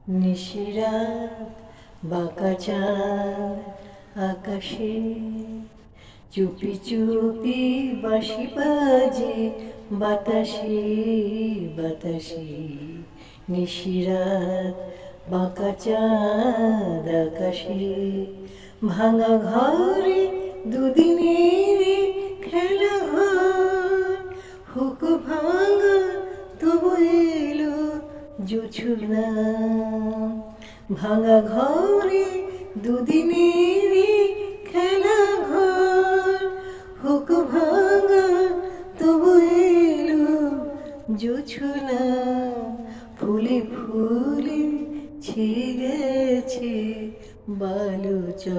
নিশিরাত বাঁকা চাঁদ আকাশে চুপি চুপি বাঁশি বাজে বাতাসে বাতাসে। নিশিরাত বাঁকা চাঁদ আকাশে ভাঙা ঘরে দুদিনের খেলা হয়। হুক ভাঙা তবু এলো জোছনা। ভাঙা ঘরে দুদিনের খেলা ঘর। হুক ভাঙা তবু এলো জোছনা। ফুলে ফুলে ছেয়ে গেছে বালুচর।